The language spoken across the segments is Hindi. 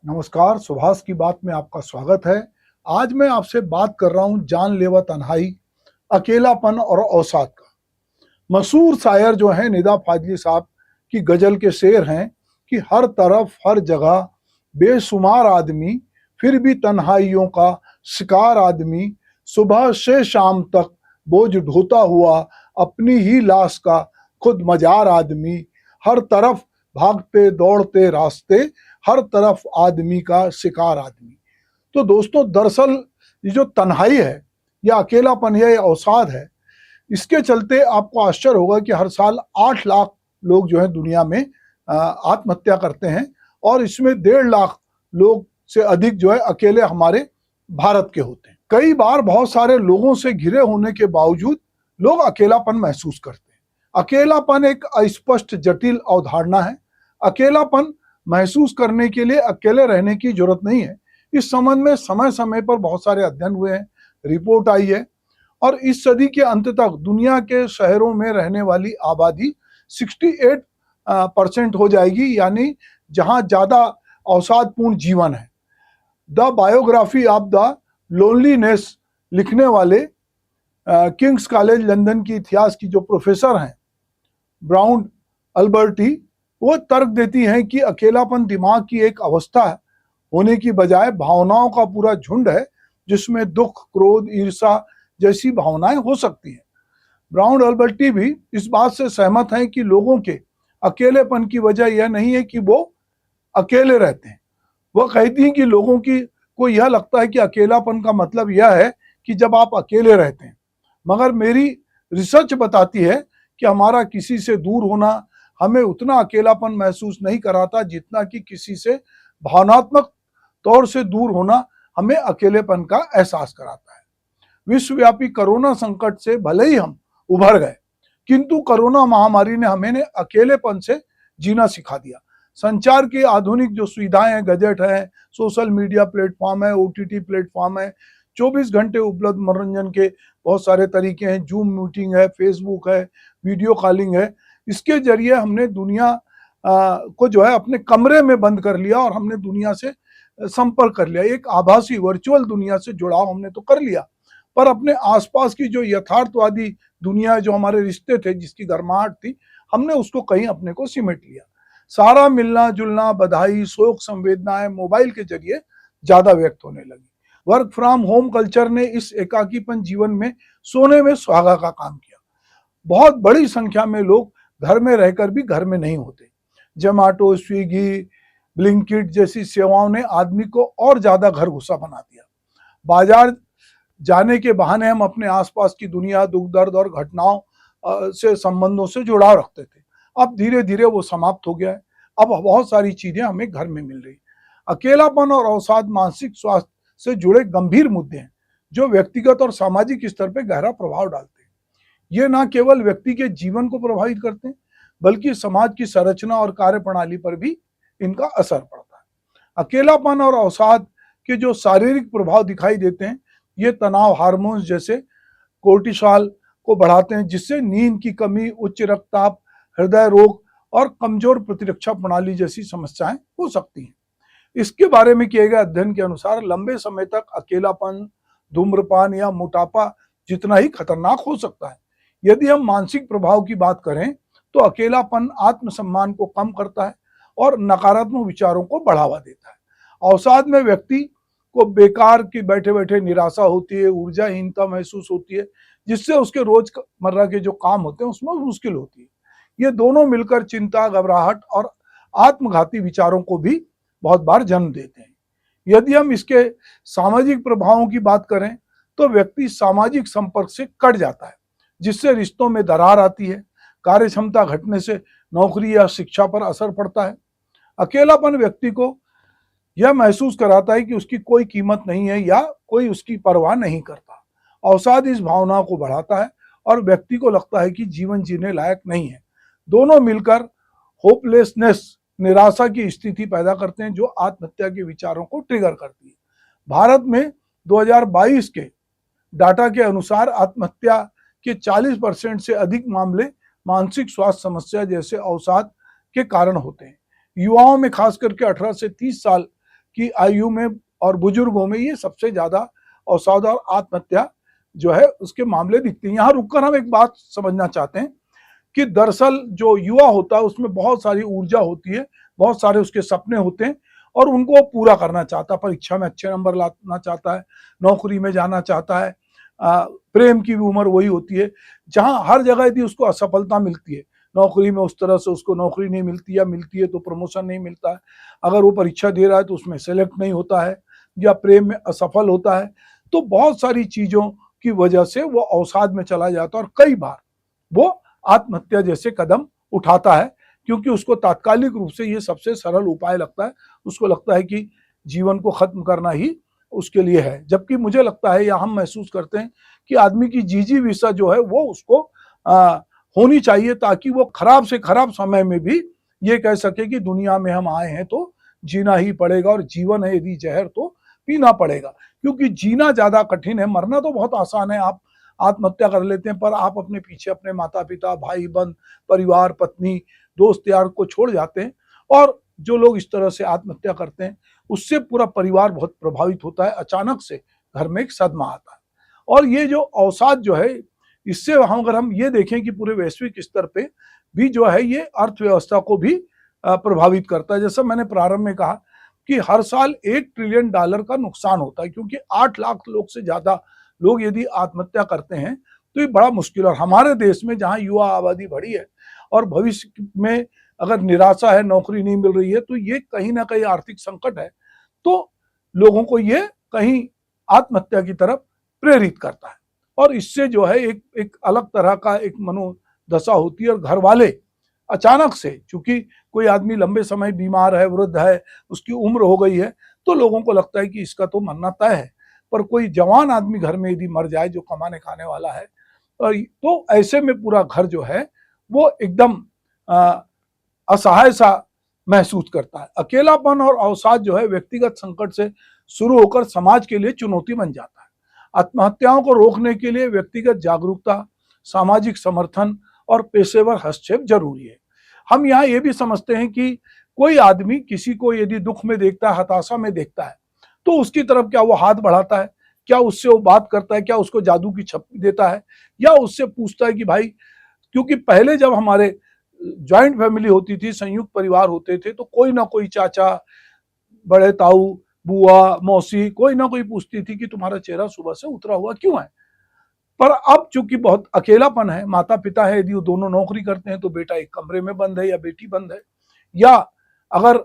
नमस्कार, सुभाष की बात में आपका स्वागत है। आज मैं आपसे बात कर रहा हूं जानलेवा तन्हाई, अकेलापन और अवसाद का। मशहूर शायर जो हैं निदा फाजली साहब की गजल के शेर हैं कि हर तरफ हर जगह बेशुमार आदमी, फिर भी तन्हाइयों का शिकार आदमी, सुबह से शाम तक बोझ ढोता हुआ अपनी ही लाश का खुद मजार आदमी, हर तरफ भागते दौड़ते रास्ते, हर तरफ आदमी का शिकार आदमी। तो दोस्तों, दरअसल ये जो तन्हाई है या अकेलापन है या अवसाद है, इसके चलते आपको आश्चर्य होगा कि हर साल 8 लाख लोग जो है दुनिया में आत्महत्या करते हैं और इसमें 1.5 लाख लोग से अधिक जो है अकेले हमारे भारत के होते हैं। कई बार बहुत सारे लोगों से घिरे होने के बावजूद लोग अकेलापन महसूस करते हैं। अकेलापन एक अस्पष्ट जटिल अवधारणा है। अकेलापन महसूस करने के लिए अकेले रहने की जरूरत नहीं है। इस संबंध में समय समय पर बहुत सारे अध्ययन हुए हैं, रिपोर्ट आई है और इस सदी के अंत तक दुनिया के शहरों में रहने वाली आबादी 68% हो जाएगी, यानी जहां ज्यादा अवसादपूर्ण जीवन है। The biography of the loneliness लिखने वाले किंग्स कॉलेज लंदन की इतिहास की जो प्रोफेसर हैं ब्राउन अल्बर्टी, वो तर्क देती हैं कि अकेलापन दिमाग की एक अवस्था होने की बजाय भावनाओं का पूरा झुंड है जिसमें दुख, क्रोध, ईर्ष्या जैसी भावनाएं हो सकती हैं। ब्राउन अल्बर्टी भी इस बात से सहमत हैं कि लोगों के अकेलेपन की वजह यह नहीं है कि वो अकेले रहते हैं। वह कहती हैं कि लोगों को यह लगता है कि अकेलापन का मतलब यह है कि जब आप अकेले रहते हैं, मगर मेरी रिसर्च बताती है कि हमारा किसी से दूर होना हमें उतना अकेलापन महसूस नहीं कराता जितना कि किसी से भावनात्मक तौर से दूर होना हमें अकेलेपन का एहसास कराता है। विश्वव्यापी कोरोना संकट से भले ही हम उभर गए, किंतु कोरोना महामारी ने हमें अकेलेपन से जीना सिखा दिया। संचार की आधुनिक जो सुविधाएं हैं, गैजेट है, सोशल मीडिया प्लेटफॉर्म है, OTT प्लेटफॉर्म है, 24 घंटे उपलब्ध मनोरंजन के बहुत सारे तरीके हैं, जूम मीटिंग है, फेसबुक है, वीडियो कॉलिंग है। इसके जरिए हमने दुनिया को जो है अपने कमरे में बंद कर लिया और हमने दुनिया से संपर्क कर लिया। एक आभासी वर्चुअल दुनिया से जुड़ाव हमने तो कर लिया, पर अपने आसपास की जो यथार्थवादी दुनिया, जो हमारे रिश्ते थे, जिसकी गर्माहट थी, हमने उसको कहीं अपने को सिमट लिया। सारा मिलना जुलना, बधाई, शोक संवेदनाएं मोबाइल के जरिए ज्यादा व्यक्त होने लगी। वर्क फ्रॉम होम कल्चर ने इस एकाकीपन जीवन में सोने में सुहागा का काम किया। बहुत बड़ी संख्या में लोग घर में रहकर भी घर में नहीं होते। जोमैटो, स्विगी, ब्लिंकिट जैसी सेवाओं ने आदमी को और ज्यादा घर घुसा बना दिया। बाजार जाने के बहाने हम अपने आसपास की दुनिया, दुख दर्द और घटनाओं से संबंधों से जुड़ाव रखते थे। अब धीरे धीरे वो समाप्त हो गया है। अब बहुत सारी चीजें हमें घर में मिल रही। अकेलापन और अवसाद मानसिक स्वास्थ्य से जुड़े गंभीर मुद्दे हैं जो व्यक्तिगत और सामाजिक स्तर पर गहरा प्रभाव डालते हैं। ये न केवल व्यक्ति के जीवन को प्रभावित करते हैं, बल्कि समाज की संरचना और कार्यप्रणाली पर भी इनका असर पड़ता है। अकेलापन और अवसाद के जो शारीरिक प्रभाव दिखाई देते हैं, ये तनाव हार्मोन्स जैसे कोर्टिसोल को बढ़ाते हैं, जिससे नींद की कमी, उच्च रक्तचाप, हृदय रोग और कमजोर प्रतिरक्षा प्रणाली जैसी समस्याएं हो सकती हैं। इसके बारे में किए गए अध्ययन के अनुसार लंबे समय तक अकेलापन धूम्रपान या मोटापा जितना ही खतरनाक हो सकता है। यदि हम मानसिक प्रभाव की बात करें तो अकेलापन आत्मसम्मान को कम करता है और नकारात्मक विचारों को बढ़ावा देता है। अवसाद में व्यक्ति को बेकार की बैठे बैठे निराशा होती है, ऊर्जाहीनता महसूस होती है, जिससे उसके रोजमर्रा के जो काम होते हैं उसमें मुश्किल होती है। ये दोनों मिलकर चिंता, घबराहट और आत्मघाती विचारों को भी बहुत बार जन्म देते हैं। यदि हम इसके सामाजिक प्रभावों की बात करें तो व्यक्ति सामाजिक संपर्क से कट जाता है, जिससे रिश्तों में दरार आती है। कार्य क्षमता घटने से नौकरी या शिक्षा पर असर पड़ता है। अकेलापन व्यक्ति को यह महसूस कराता है कि उसकी कोई कीमत नहीं है या कोई उसकी परवाह नहीं करता। अवसाद इस भावना को बढ़ाता है और व्यक्ति को लगता है कि जीवन जीने लायक नहीं है। दोनों मिलकर होपलेसनेस, निराशा की स्थिति पैदा करते हैं, जो आत्महत्या के विचारों को ट्रिगर करती है। भारत में 2022 के डाटा के अनुसार आत्महत्या के 40% से अधिक मामले मानसिक स्वास्थ्य समस्या जैसे अवसाद के कारण होते हैं। युवाओं में खास करके 18 से 30 साल की आयु में और बुजुर्गों में ये सबसे ज्यादा अवसाद और आत्महत्या जो है उसके मामले दिखते हैं। यहाँ रुककर हम एक बात समझना चाहते हैं कि दरअसल जो युवा होता है उसमें बहुत सारी ऊर्जा होती है, बहुत सारे उसके सपने होते हैं और उनको वो पूरा करना चाहता है। परीक्षा में अच्छे नंबर लाना चाहता है, नौकरी में जाना चाहता है, प्रेम की भी उम्र वही होती है जहां हर जगह यदि उसको असफलता मिलती है, नौकरी में उस तरह से उसको नौकरी नहीं मिलती या मिलती है तो प्रमोशन नहीं मिलता है, अगर वो परीक्षा दे रहा है तो उसमें सेलेक्ट नहीं होता है या प्रेम में असफल होता है, तो बहुत सारी चीजों की वजह से वो अवसाद में चला जाता है और कई बार वो आत्महत्या जैसे कदम उठाता है, क्योंकि उसको तात्कालिक रूप से ये सबसे सरल उपाय लगता है। उसको लगता है कि जीवन को खत्म करना ही उसके लिए है, जबकि मुझे लगता है या हम महसूस करते हैं कि आदमी की जीजीविषा जो है वो उसको होनी चाहिए, ताकि वो खराब से खराब समय में भी ये कह सके कि दुनिया में हम आए हैं तो जीना ही पड़ेगा और जीवन है यदि जहर तो पीना पड़ेगा। क्योंकि जीना ज्यादा कठिन है, मरना तो बहुत आसान है, आप आत्महत्या कर लेते हैं, पर आप अपने पीछे अपने माता पिता, भाई बहन, परिवार, पत्नी, दोस्त यार को छोड़ जाते हैं। और जो लोग इस तरह से आत्महत्या करते हैं उससे पूरा परिवार बहुत प्रभावित होता है, अचानक से घर में एक सदमा आता है। और ये जो अवसाद जो है, इससे अगर हम ये देखें कि पूरे वैश्विक स्तर पे भी जो है ये अर्थव्यवस्था को भी प्रभावित करता है। जैसा मैंने प्रारंभ में कहा कि हर साल $1 ट्रिलियन का नुकसान होता है, क्योंकि 8 लाख लोग से ज्यादा लोग यदि आत्महत्या करते हैं तो ये बड़ा मुश्किल। और हमारे देश में जहां युवा आबादी बढ़ी है और भविष्य में अगर निराशा है, नौकरी नहीं मिल रही है, तो ये कहीं ना कहीं आर्थिक संकट है, तो लोगों को ये कहीं आत्महत्या की तरफ प्रेरित करता है। और इससे जो है एक अलग तरह का एक मनोदशा होती है। और घर वाले अचानक से, चूंकि कोई आदमी लंबे समय बीमार है, वृद्ध है, उसकी उम्र हो गई है, तो लोगों को लगता है कि इसका तो मरना तय है। पर कोई जवान आदमी घर में यदि मर जाए जो कमाने खाने वाला है, तो ऐसे में पूरा घर जो है वो एकदम असहाय सा महसूस करता है। अकेलापन और अवसाद जो है व्यक्तिगत संकट से शुरू होकर समाज के लिए चुनौती बन जाता है। आत्महत्याओं को रोकने के लिए व्यक्तिगत जागरूकता, सामाजिक समर्थन और पेशेवर हस्तक्षेप जरूरी है। हम यहाँ ये भी समझते हैं कि कोई आदमी किसी को यदि दुख में देखता है, हताशा में देखता है, तो उसकी तरफ क्या वो हाथ बढ़ाता है, क्या उससे वो बात करता है, क्या उसको जादू की छप्पी देता है, या उससे पूछता है कि भाई, क्योंकि पहले जब हमारे ज्वाइंट फैमिली होती थी, संयुक्त परिवार होते थे, तो कोई ना कोई चाचा, बड़े ताऊ, बुआ, मौसी, कोई ना कोई पूछती थी कि तुम्हारा चेहरा सुबह से उतरा हुआ क्यों है। पर अब चूंकि बहुत अकेलापन है, माता पिता है, यदि वो दोनों नौकरी करते हैं तो बेटा एक कमरे में बंद है या बेटी बंद है, या अगर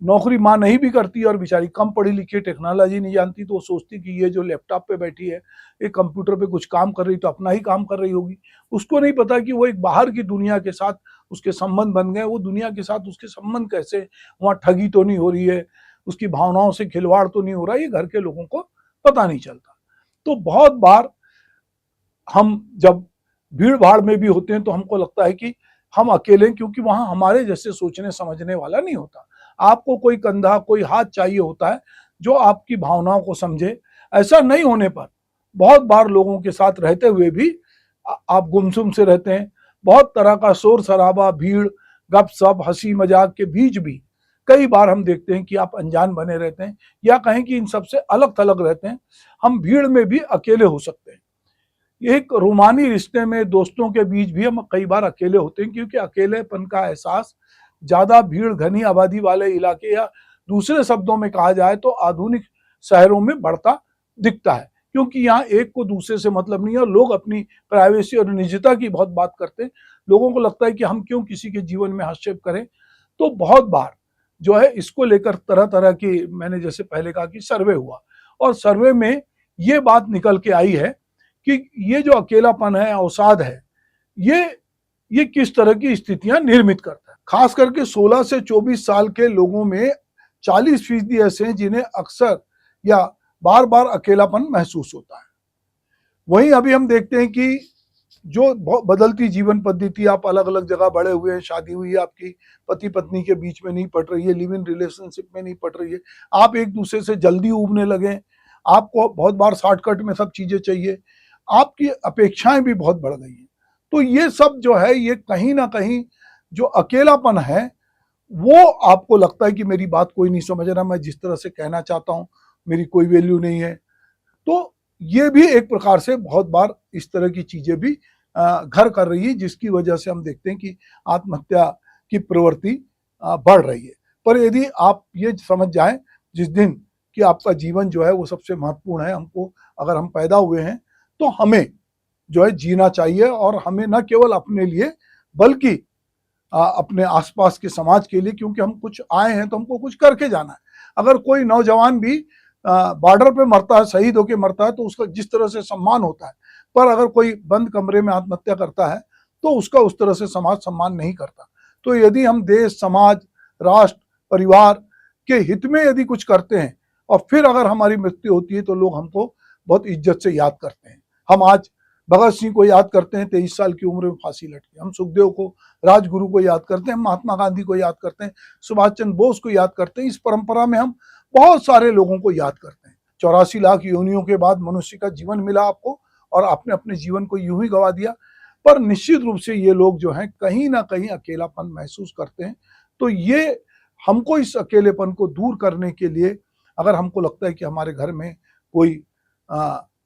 नौकरी माँ नहीं भी करती और बेचारी कम पढ़ी लिखी, टेक्नोलॉजी नहीं जानती, तो वो सोचती कि ये जो लैपटॉप पे बैठी है, एक कंप्यूटर पे कुछ काम कर रही, तो अपना ही काम कर रही होगी। उसको नहीं पता कि वो एक बाहर की दुनिया के साथ उसके संबंध बन गए, वो दुनिया के साथ उसके संबंध कैसे, वहाँ ठगी तो नहीं हो रही है, उसकी भावनाओं से खिलवाड़ तो नहीं हो रहा है, ये घर के लोगों को पता नहीं चलता। तो बहुत बार हम जब भीड़ भाड़ में भी होते हैं तो हमको लगता है कि हम अकेले, क्योंकि वहां हमारे जैसे सोचने समझने वाला नहीं होता। आपको कोई कंधा, कोई हाथ चाहिए होता है जो आपकी भावनाओं को समझे। ऐसा नहीं होने पर बहुत बार लोगों के साथ रहते हुए भी आप गुमसुम से रहते हैं। बहुत तरह का शोर शराबा, भीड़, गपशप, हंसी मजाक के बीच भी कई बार हम देखते हैं कि आप अनजान बने रहते हैं, या कहें कि इन सबसे अलग थलग रहते हैं। हम भीड़ में भी अकेले हो सकते हैं। एक रूमानी रिश्ते में, दोस्तों के बीच भी हम कई बार अकेले होते हैं, क्योंकि अकेलेपन का एहसास ज्यादा भीड़ घनी आबादी वाले इलाके, या दूसरे शब्दों में कहा जाए तो आधुनिक शहरों में बढ़ता दिखता है, क्योंकि यहाँ एक को दूसरे से मतलब नहीं है और लोग अपनी प्राइवेसी और निजता की बहुत बात करते हैं। लोगों को लगता है कि हम क्यों किसी के जीवन में हस्तक्षेप करें। तो बहुत बार जो है इसको लेकर तरह तरह की, मैंने जैसे पहले कहा कि सर्वे हुआ, और सर्वे में ये बात निकल के आई है कि ये जो अकेलापन है, अवसाद है, ये किस तरह की स्थितियां निर्मित करता है। खास करके 16 से 24 साल के लोगों में 40% ऐसे हैं जिन्हें अक्सर या बार बार अकेलापन महसूस होता है। वहीं अभी हम देखते हैं कि जो बदलती जीवन पद्धति, आप अलग अलग जगह बड़े हुए हैं, शादी हुई है आपकी, पति पत्नी के बीच में नहीं पट रही है, लिव इन रिलेशनशिप में नहीं पट रही है, आप एक दूसरे से जल्दी उबने लगे, आपको बहुत बार शॉर्टकट में सब चीजें चाहिए, आपकी अपेक्षाएं भी बहुत बढ़ गई हैं। तो ये सब जो है, ये कहीं ना कहीं जो अकेलापन है वो आपको लगता है कि मेरी बात कोई नहीं समझ रहा, मैं जिस तरह से कहना चाहता हूँ मेरी कोई वैल्यू नहीं है, तो ये भी एक प्रकार से बहुत बार इस तरह की चीजें भी घर कर रही है, जिसकी वजह से हम देखते हैं कि आत्महत्या की प्रवृत्ति बढ़ रही है। पर यदि आप ये समझ जाएं जिस दिन कि आपका जीवन जो है वो सबसे महत्वपूर्ण है, हमको अगर हम पैदा हुए हैं तो हमें जो है जीना चाहिए, और हमें न केवल अपने लिए बल्कि अपने आसपास के समाज के लिए, क्योंकि हम कुछ आए हैं तो हमको कुछ करके जाना है। अगर कोई नौजवान भी बॉर्डर पे मरता है, शहीद होके मरता है, तो उसका जिस तरह से सम्मान होता है, पर अगर कोई बंद कमरे में आत्महत्या करता है तो उसका उस तरह से समाज सम्मान नहीं करता। तो यदि हम देश, समाज, राष्ट्र, परिवार के हित में यदि कुछ करते हैं और फिर अगर हमारी मृत्यु होती है तो लोग हमको बहुत इज्जत से याद करते हैं। हम आज भगत सिंह को याद करते हैं, 23 साल की उम्र में फांसी लटके। हम सुखदेव को, राजगुरु को याद करते हैं, महात्मा गांधी को याद करते हैं, सुभाष चंद्र बोस को याद करते हैं। इस परंपरा में हम बहुत सारे लोगों को याद करते हैं। 84 लाख योनियों के बाद मनुष्य का जीवन मिला आपको, और आपने अपने जीवन को यूं ही गवा दिया। पर निश्चित रूप से ये लोग जो हैं कहीं ना कहीं अकेलापन महसूस करते हैं। तो ये हमको इस अकेलेपन को दूर करने के लिए, अगर हमको लगता है कि हमारे घर में कोई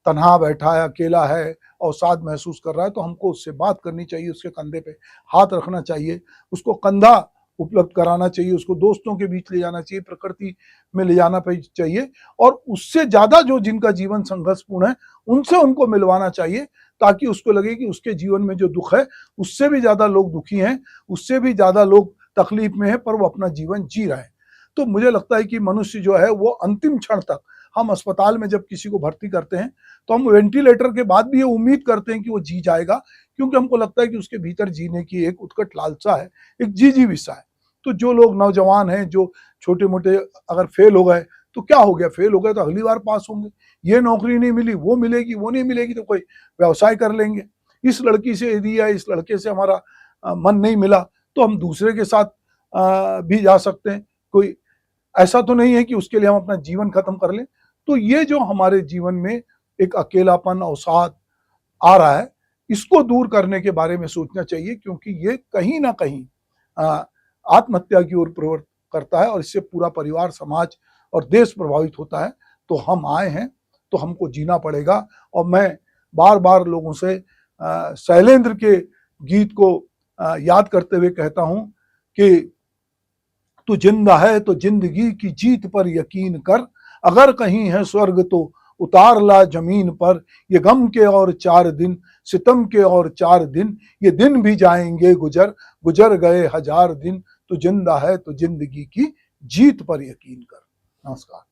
तन्हा बैठा है, अकेला है, अवसाद महसूस कर रहा है, तो हमको उससे बात करनी चाहिए, उसके कंधे पे हाथ रखना चाहिए, उसको कंधा उपलब्ध कराना चाहिए, उसको दोस्तों के बीच ले जाना चाहिए, प्रकृति में ले जाना चाहिए, और उससे ज्यादा जो जिनका जीवन संघर्षपूर्ण है उनसे उनको मिलवाना चाहिए, ताकि उसको लगे कि उसके जीवन में जो दुख है उससे भी ज्यादा लोग दुखी हैं, उससे भी ज्यादा लोग तकलीफ में है, पर वो अपना जीवन जी रहे हैं। तो मुझे लगता है कि मनुष्य जो है वो अंतिम क्षण तक, हम अस्पताल में जब किसी को भर्ती करते हैं तो हम वेंटिलेटर के बाद भी ये उम्मीद करते हैं कि वो जी जाएगा, क्योंकि हमको लगता है कि उसके भीतर जीने की एक उत्कट लालसा है, एक जिजीविसा है। तो जो लोग नौजवान हैं, जो छोटे मोटे अगर फेल हो गए तो क्या हो गया, फेल हो गए तो अगली बार पास होंगे, ये नौकरी नहीं मिली वो मिलेगी, वो नहीं मिलेगी तो कोई व्यवसाय कर लेंगे, इस लड़की से यदि या इस लड़के से हमारा मन नहीं मिला तो हम दूसरे के साथ भी जा सकते हैं, कोई ऐसा तो नहीं है कि उसके लिए हम अपना जीवन खत्म कर लें। तो ये जो हमारे जीवन में एक अकेलापन, अवसाद आ रहा है, इसको दूर करने के बारे में सोचना चाहिए, क्योंकि ये कहीं ना कहीं आत्महत्या की ओर प्रवृत्त करता है, और इससे पूरा परिवार, समाज और देश प्रभावित होता है। तो हम आए हैं तो हमको जीना पड़ेगा। और मैं बार बार लोगों से शैलेंद्र के गीत को याद करते हुए कहता हूं कि तू जिंदा है तो जिंदगी की जीत पर यकीन कर, अगर कहीं है स्वर्ग तो उतार ला जमीन पर, ये गम के और 4 दिन, सितम के और 4 दिन, ये दिन भी जाएंगे गुजर, गुजर गए 1000 दिन, तू जिंदा है तो जिंदगी की जीत पर यकीन कर। नमस्कार।